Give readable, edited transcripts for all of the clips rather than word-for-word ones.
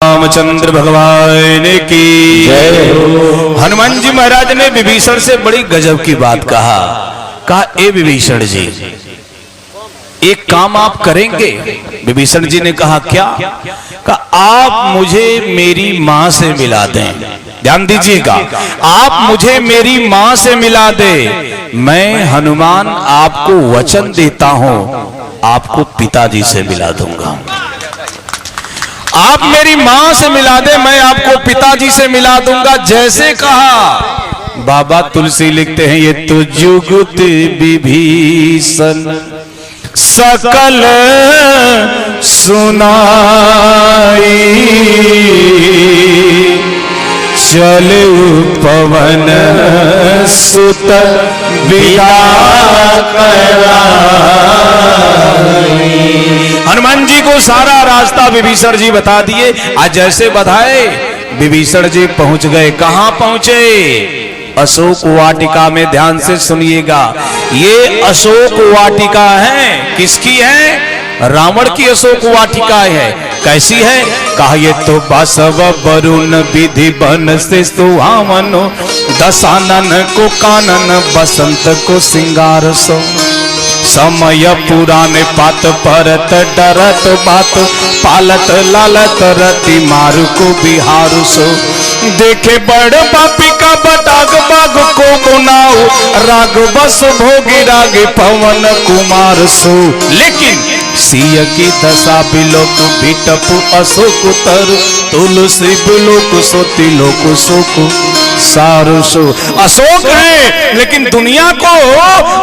रामचंद्र भगवान की जय हो। हनुमान जी महाराज ने विभीषण से बड़ी गजब की बात कहा ए विभीषण जी, एक काम आप करेंगे? विभीषण जी ने कहा क्या? आप मुझे मेरी मां से मिला दें। ध्यान दीजिएगा, आप मुझे मेरी मां से मिला दे, मैं हनुमान आपको वचन देता हूं, आपको पिताजी से मिला दूंगा। आप मेरी मां से मिला दे, मैं आपको पिताजी से मिला दूंगा। जैसे कहा, बाबा तुलसी लिखते हैं, ये तो जुगुत विभीषण सकल सुनाई, चले पवन सुत बिया हनुमान जी को सारा रास्ता विभीषण जी बता दिए। आज जैसे बधाए विभीषण जी पहुंच गए। कहां पहुंचे? अशोक वाटिका में। ध्यान से सुनिएगा, ये अशोक वाटिका है, किसकी है? रावण की अशोक वाटिका है। कैसी है? कहा, ये तो बसव वरुण विधि बन से सुहावनो, दशानन को कानन बसंत को सिंगार सो, समय पुराने पात परत डरत बात, पालत लालत रति मारु को बिहार सो, देखे बड़ पापी का बटाग बाग को गुनाऊ, राग बस भोगी रागे पवन कुमार सो। लेकिन सिय की दशा बिलोक बिटपु अशोक तरु, तुलसी बिलोक सो तिलोक शोक सारु सो। अशोक है, लेकिन दुनिया को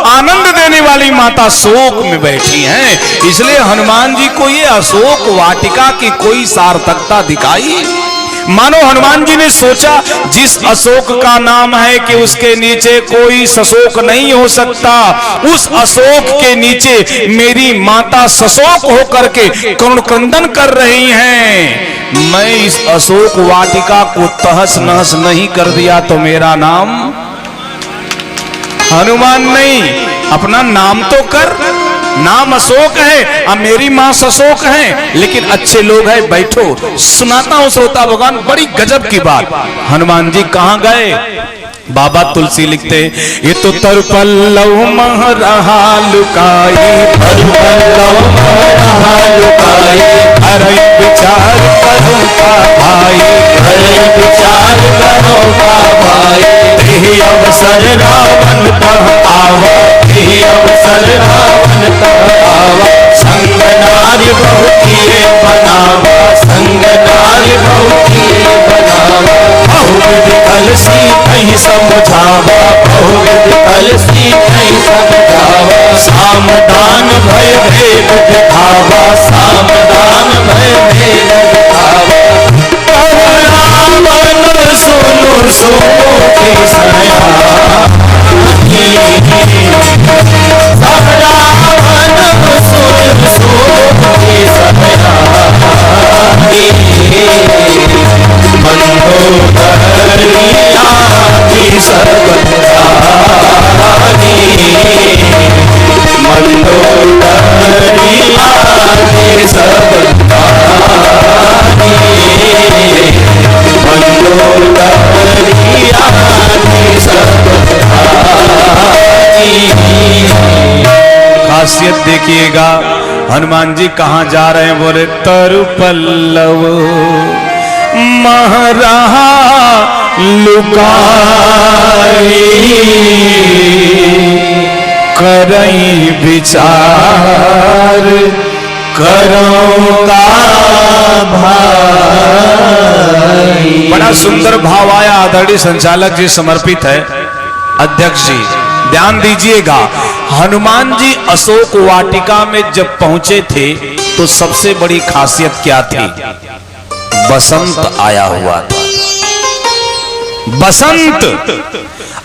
आनंद देने वाली माता शोक में बैठी हैं। इसलिए हनुमान जी को ये अशोक वाटिका की कोई सार्थकता दिखाई। मानो हनुमान जी ने सोचा, जिस अशोक का नाम है कि उसके नीचे कोई सशोक नहीं हो सकता, उस अशोक के नीचे मेरी माता सशोक होकर के करुण क्रंदन कर रही हैं। मैं इस अशोक वाटिका को तहस नहस नहीं कर दिया तो मेरा नाम हनुमान नहीं, अपना नाम तो कर। नाम अशोक है, अब मेरी मां सशोक है, लेकिन अच्छे लोग हैं। बैठो, सुनाता हूं श्रोता भगवान बड़ी गजब की बात। हनुमान जी कहां गए? बाबा तुलसी लिखते, ये तो तरपल्लव मह रहा लुकाई, तरपल्लव मह रहा लुकाई, हरि विचार करो का भाई, हरि विचार करो का भाई, तेहि अवसर रावण तह आवा, तेहि अवसर रावण तह आवा, संग नारी बहु किए बनावा, संग नारी बहु किए बनावा, बहुविध कलसी कहीं समझावा, बहुविध कलसी कहीं समझावा, सामदान भय भेद दिखावा, सामदान भय भेद दिखावा, रावण सुनो सुनो के सया, खासियत देखिएगा, हनुमान जी कहां जा रहे हैं? बोले तरपल्लव मह रहा लुकाई, करई विचार करो का भाई। बड़ा सुंदर भाव आया। आदरणीय संचालक जी समर्पित है। अध्यक्ष जी ध्यान दीजिएगा, हनुमान जी अशोक वाटिका में जब पहुंचे थे तो सबसे बड़ी खासियत क्या थी? बसंत आया हुआ था। बसंत,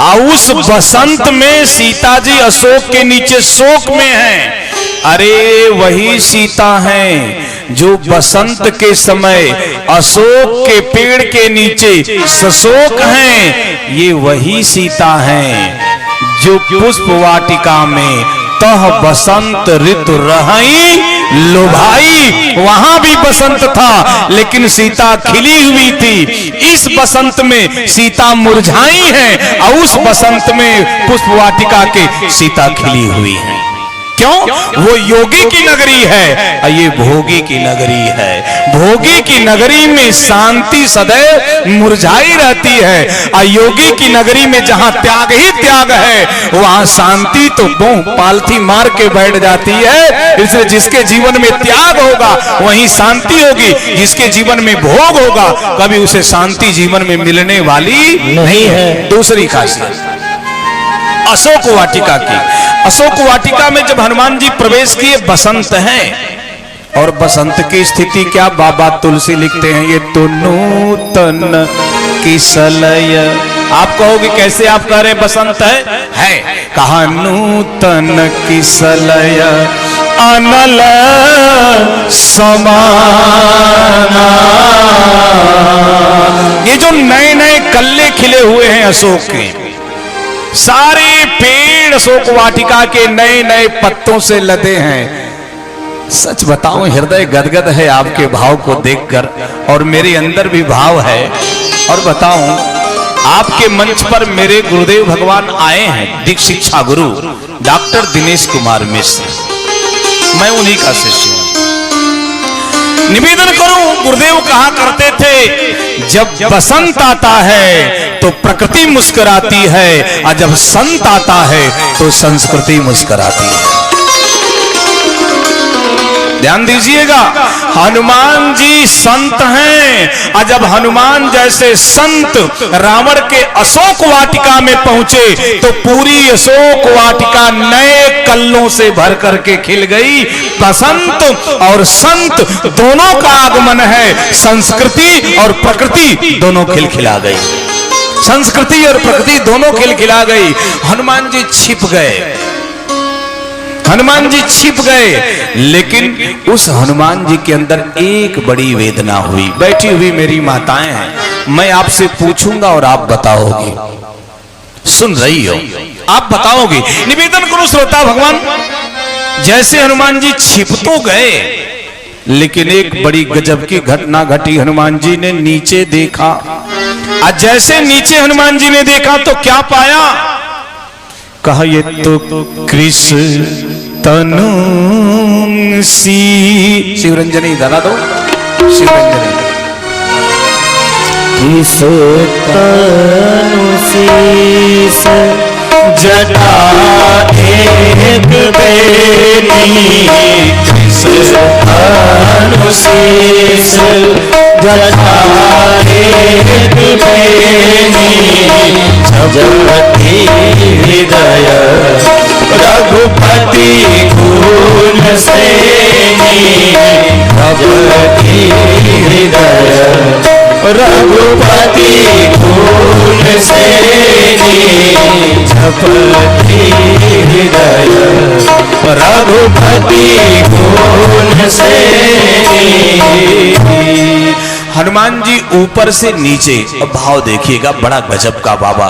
उस बसंत में सीता जी अशोक के नीचे शोक में हैं। अरे वही सीता हैं जो बसंत के समय अशोक के पेड़ के नीचे सशोक हैं। ये वही सीता हैं जो पुष्प वाटिका में तह बसंत ऋतु रहई लुभाई, वहां भी बसंत था लेकिन सीता खिली हुई थी। इस बसंत में सीता मुरझाई है और उस बसंत में पुष्प वाटिका के सीता खिली हुई है। क्यों? वो योगी की नगरी है और ये भोगी की नगरी है। भोगी की नगरी में शांति सदैव मुरझाई रहती है और योगी की नगरी में जहां त्याग ही त्याग है वहां शांति तो पालथी मार के बैठ जाती है। इसलिए जिसके जीवन में त्याग होगा वहीं शांति होगी, जिसके जीवन में भोग होगा कभी उसे शांति जीवन में मिलने वाली नहीं है। दूसरी खासियत अशोक वाटिका की। अशोक वाटिका में जब हनुमान जी प्रवेश किए बसंत है और बसंत की स्थिति क्या बाबा तुलसी लिखते हैं, ये तो नूतन किसलय। आप कहोगे कैसे आप कह रहे बसंत है कहा नूतन किसलय अनल समाना। ये जो नए नए कल्ले खिले हुए हैं अशोक के, सारे पेड़ अशोक वाटिका के नए नए पत्तों से लदे हैं। सच बताऊं हृदय गदगद है आपके भाव को देखकर और मेरे अंदर भी भाव है। और बताऊं आपके मंच पर मेरे गुरुदेव भगवान आए हैं, दिक् शिक्षा गुरु डॉक्टर दिनेश कुमार मिश्र, मैं उन्हीं का शिष्य हूं। निवेदन करूं, गुरुदेव कहा करते थे जब बसंत आता है तो प्रकृति मुस्कुराती है और जब संत आता है तो संस्कृति मुस्कुराती है। ध्यान दीजिएगा, हनुमान जी संत हैं और जब हनुमान जैसे संत रावण के अशोक वाटिका में पहुंचे तो पूरी अशोक वाटिका नए कल्लों से भर करके खिल गई। बसंत और संत दोनों का आगमन है, संस्कृति और प्रकृति दोनों खिलखिला गई। संस्कृति और प्रकृति दोनों खिलखिला गई। हनुमान जी छिप गए, हनुमान जी छिप गए, लेकिन उस हनुमान जी के अंदर एक बड़ी वेदना हुई। बैठी हुई मेरी माताएं हैं, मैं आपसे पूछूंगा और आप बताओगे, सुन रही हो, आप बताओगे। निवेदन करो श्रोता भगवान, जैसे हनुमान जी छिप तो गए लेकिन एक बड़ी गजब की घटना घटी। हनुमान जी ने नीचे देखा और जैसे नीचे हनुमान जी ने देखा तो क्या पाया, कहा ये तो कृष्ण तनु सी। शिवरंजनी दादा दो, शिवरंजनी। कृष्ण तनु शीस जटा एक बेनी, कृष्ण तनु शीस जटा एक बेनी, जगती हृदय रघुपति गुण सेनी, जगती हृदय रघुपति गुण सेनी, जगती हृदय रघुपति गुण सेनी। हनुमान जी ऊपर से नीचे, अब भाव देखिएगा, बड़ा गजब का बाबा,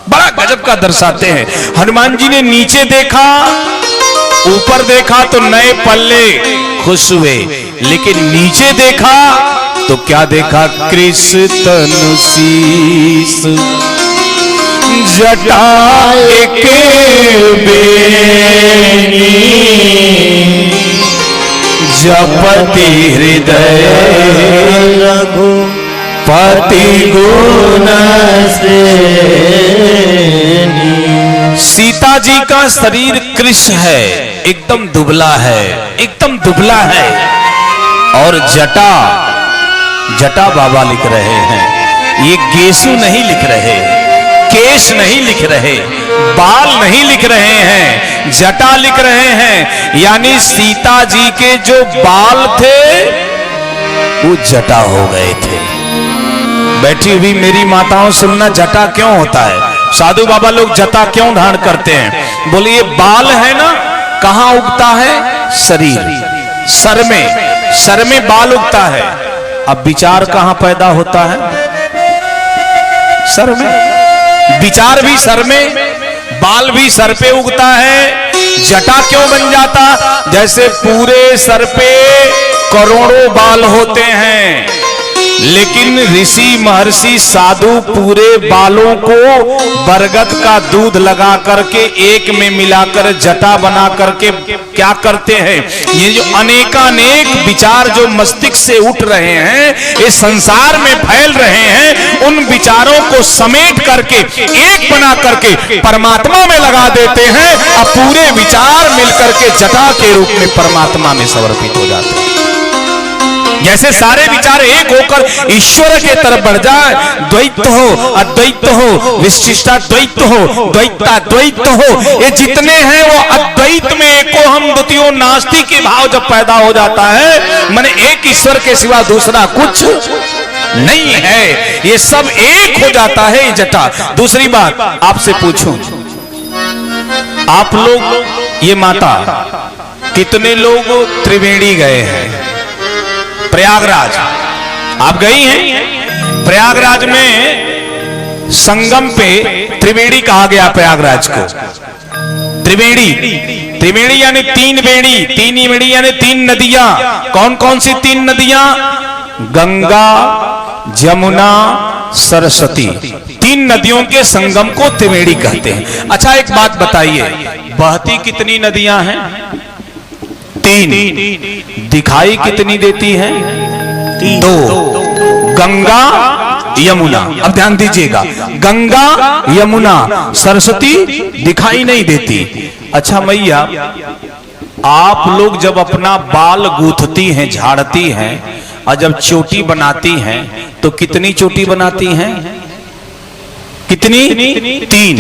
बड़ा गजब का दर्शाते हैं। हनुमान जी ने नीचे देखा, ऊपर देखा तो नए पल्ले खुश हुए, लेकिन नीचे देखा तो क्या देखा, कृष्ण तनु शीस जटा एक बेनी, जपति हृदय रघुपति गुण सेनी। सीता जी का शरीर कृष्ण है, एकदम दुबला है, एकदम दुबला है। और जटा, जटा बाबा लिख रहे हैं, ये गेसु नहीं लिख रहे, केश नहीं लिख रहे, बाल नहीं लिख रहे हैं, जटा लिख रहे हैं। यानी सीता जी के जो बाल थे वो जटा हो गए थे। बैठी हुई मेरी माताओं सुनना, जटा क्यों होता है, साधु बाबा लोग जटा क्यों धारण करते हैं? बोलिए, बाल है ना, कहां उगता है, शरीर, सर में, सर में बाल उगता है। अब विचार कहां पैदा होता है, सर में। विचार भी सर में, बाल भी सर पे उगता है, जटा क्यों बन जाता? जैसे पूरे सर पे करोड़ों बाल होते हैं, लेकिन ऋषि महर्षि साधु पूरे बालों को बरगद का दूध लगा करके एक में मिलाकर जटा बना करके क्या करते हैं? ये जो अनेकानेक विचार जो मस्तिष्क से उठ रहे हैं, इस संसार में फैल रहे हैं, उन विचारों को समेट करके एक बना करके परमात्मा में लगा देते हैं, अब पूरे विचार मिलकर के जटा के रूप में परमात्मा में समर्पित हो जाते हैं। जैसे सारे विचार एक होकर ईश्वर के तरफ बढ़ जाए, द्वैत हो, अद्वैत हो, विशिष्टा द्वैत हो, द्वैता द्वैत हो, ये जितने हैं वो अद्वैत में एको हम द्वितीयो नास्ति के भाव जब पैदा हो जाता है, माने एक ईश्वर के सिवा दूसरा कुछ नहीं है, ये सब एक हो जाता है ये जटा। दूसरी बात आपसे पूछूं, आप लोग ये माता कितने लोग त्रिवेणी गए हैं? प्रयागराज आप गई हैं? प्रयागराज में संगम पे त्रिवेणी कहा गया प्रयागराज को। त्रिवेणी, त्रिवेणी यानी तीन वेणी, तीन वेणी यानी तीन नदियां। कौन कौन सी तीन नदियां? गंगा, जमुना, सरस्वती, तीन नदियों के संगम को त्रिवेणी कहते हैं। अच्छा एक बात बताइए, बहती कितनी नदियां हैं? तीन। दिखाई कितनी देती है? दो। गंगा, यमुना। अब ध्यान दीजिएगा, गंगा, यमुना, सरस्वती दिखाई नहीं देती। अच्छा मैया, आप लोग जब अपना बाल गूंथती हैं, झाड़ती हैं और जब चोटी बनाती हैं तो कितनी चोटी बनाती हैं? कितनी? तीन।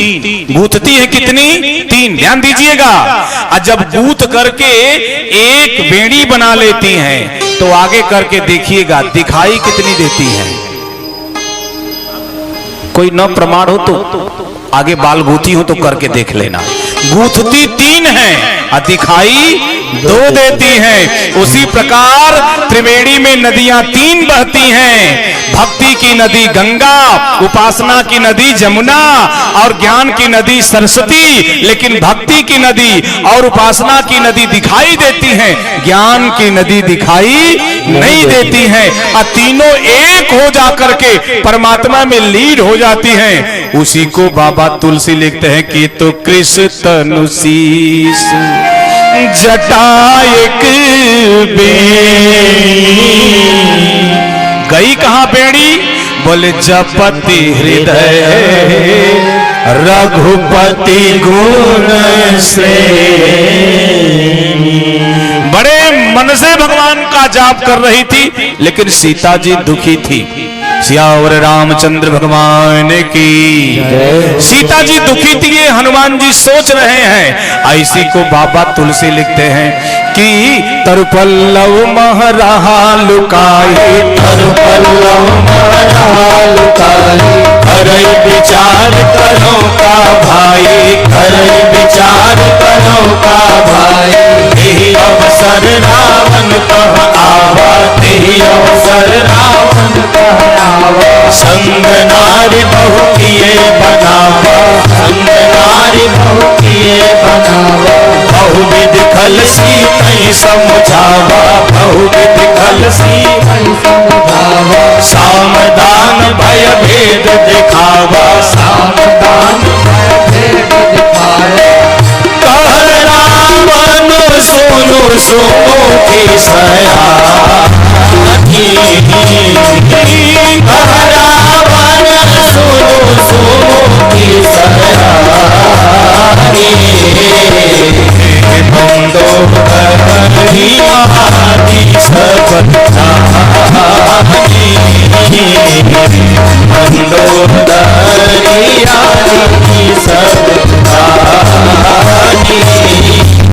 गूंथती है कितनी? तीन। ध्यान दीजिएगा, और जब गूंथ करके एक बेड़ी बना लेती हैं तो आगे करके देखिएगा दिखाई कितनी देती है। कोई न प्रमाण हो तो आगे बाल गूंथी हो तो करके देख लेना। गूंथती तीन है और दिखाई दो देती हैं। उसी प्रकार त्रिवेणी में नदियां तीन बहती हैं, भक्ति की नदी गंगा, उपासना की नदी जमुना और ज्ञान की नदी सरस्वती। लेकिन भक्ति की नदी और उपासना की नदी दिखाई देती हैं, ज्ञान की नदी दिखाई नहीं देती हैं, और तीनों एक हो जाकर के परमात्मा में लीन हो जाती हैं। उसी को बाबा तुलसी लिखते हैं कि तो कृष्ण तनु शीस जटा एक गई कहां बेड़ी? बोले जपति हृदय रघुपति गुण से। बड़े मन से भगवान का जाप कर रही थी, लेकिन सीता जी दुखी थी। सियावर रामचंद्र भगवान की। सीता जी दुखी थी, ये हनुमान जी सोच रहे हैं। ऐसी को बाबा तुलसी लिखते हैं कि तरुपल्लव महरहा लुकाई, तरुपल्लव महरहा लुकाई, करई विचार करो का भाई, करई विचार करो का भाई। तेहि अवसर रावण कह आवा, तेहि अवसर रावण कह आवा। संग नारी बहु किए बनावा, संग नारी बहु किए बनावा। बहुविध खलसी कहीं समझावा, बहुविध खलसी कहीं समझावा। सामदान भय भेद दिखावा, सामदान भय भेद दिखावा। कह रावण सुनो सुनो की सया, कह रावण सुनो सुनो की सया। बंदो करी महादी सब बंदो